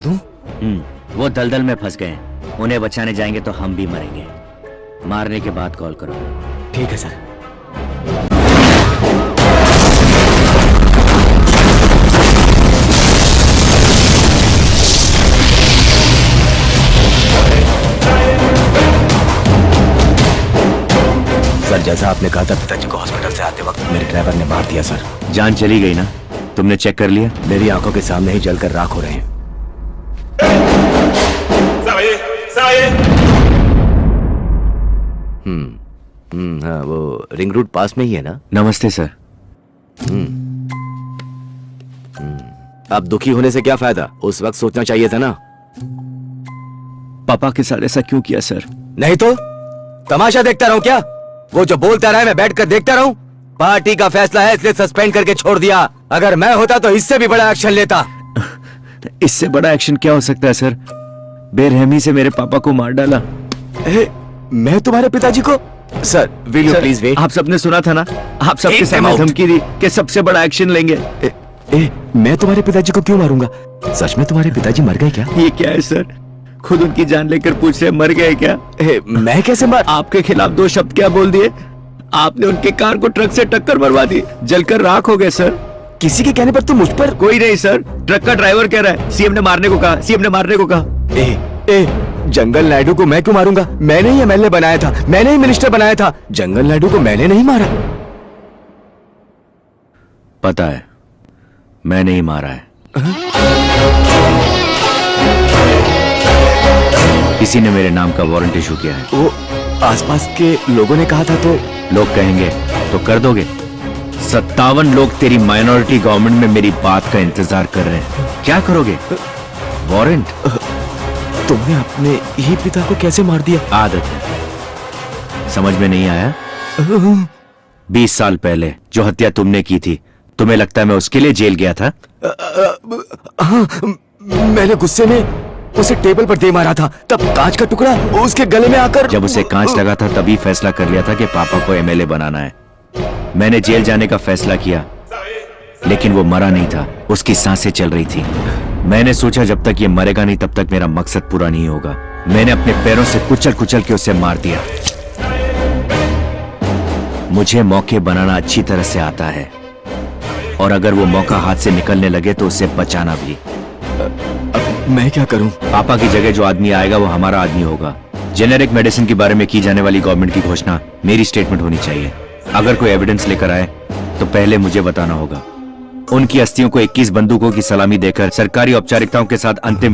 वो दलदल में फंस गए हैं, उन्हें बचाने जाएंगे तो हम भी मरेंगे। मारने के बाद कॉल करो। ठीक है सर। सर जैसा आपने कहा था, पिताजी को हॉस्पिटल से आते वक्त मेरे ड्राइवर ने मार दिया सर। जान चली गई ना? तुमने चेक कर लिया? मेरी आंखों के सामने ही जलकर राख हो रहे हैं। हाँ, वो रिंग रोड पास में ही है ना? नमस्ते सर। अब दुखी होने से क्या फायदा, उस वक्त सोचना चाहिए था ना। पापा के साथ ऐसा क्यों किया सर? नहीं तो तमाशा देखता रहूं क्या? वो जो बोलता रहा है मैं बैठकर देखता रहूं? पार्टी का फैसला है इसलिए सस्पेंड करके छोड़ दिया। अगर मैं होता तो इससे भी बड़ा एक्शन लेता। इससे बड़ा एक्शन क्या हो सकता है सर? बेरहमी से मेरे पापा को मार डाला। मैं तुम्हारे पिताजी को? Sir will you please wait. आप सबने सुना था ना, आप सबके सामने धमकी दी कि सबसे बड़ा एक्शन लेंगे। मैं तुम्हारे पिताजी को क्यों मारूंगा? सच में तुम्हारे पिताजी मर गए क्या? ये क्या है सर? खुद उनकी जान लेकर पूछ रहे मर गए क्या? मैं कैसे मर? आपके खिलाफ 2 शब्द क्या बोल दिए? आपने उनके कार को ट्रक से टक्कर मरवा दी, जलकर राख हो गए सर। किसी के कहने पर तुम मुझ पर? कोई नहीं सर, ट्रक का ड्राइवर कह रहा है सीएम ने मारने को कहा, सीएम ने मारने को कहा। जंगल नायडू को मैं क्यों मारूंगा? मैंने ही एमएलए बनाया था, मैंने ही मिनिस्टर बनाया था। जंगल नायडू को मैंने नहीं मारा। पता है, मैंने ही मारा है। किसी ने मेरे नाम का वारंट इशू किया है। वो आसपास के लोगों ने कहा था तो? लोग कहेंगे तो कर दोगे? 57 लोग तेरी माइनॉरिटी गवर्नमेंट में मेरी बात का इंतजार कर रहे हैं, क्या करोगे? वारंट? तुमने अपने ही पिता को कैसे मार दिया? आदत है, समझ में नहीं आया? 20 साल पहले जो हत्या तुमने की थी, तुम्हें लगता है मैं उसके लिए जेल गया था? हाँ, मैंने गुस्से में उसे टेबल पर दे मारा था, तब कांच का टुकड़ा उसके गले में आकर। जब उसे कांच लगा था तभी फैसला कर लिया था कि पापा को एमएलए बनाना है। मैंने जेल जाने का फैसला किया, लेकिन वो मरा नहीं था, उसकी सांसें चल रही थी। मैंने सोचा जब तक ये मरेगा नहीं तब तक मेरा मकसद पूरा नहीं होगा। मैंने अपने पैरों से कुचल कुचल के उसे मार दिया। मुझे मौके बनाना अच्छी तरह से आता है, और अगर वो मौका हाथ से निकलने लगे तो उसे बचाना भी। मैं क्या करूं? पापा की जगह जो आदमी आएगा वो हमारा आदमी होगा। जेनेरिक मेडिसिन के बारे में की जाने वाली गवर्नमेंट की घोषणा मेरी स्टेटमेंट होनी चाहिए। अगर कोई एविडेंस लेकर आए तो पहले मुझे बताना होगा। उनकी अस्थियों को 21 बंदूकों की सलामी देकर सरकारी औपचारिकताओं के साथ अंतिम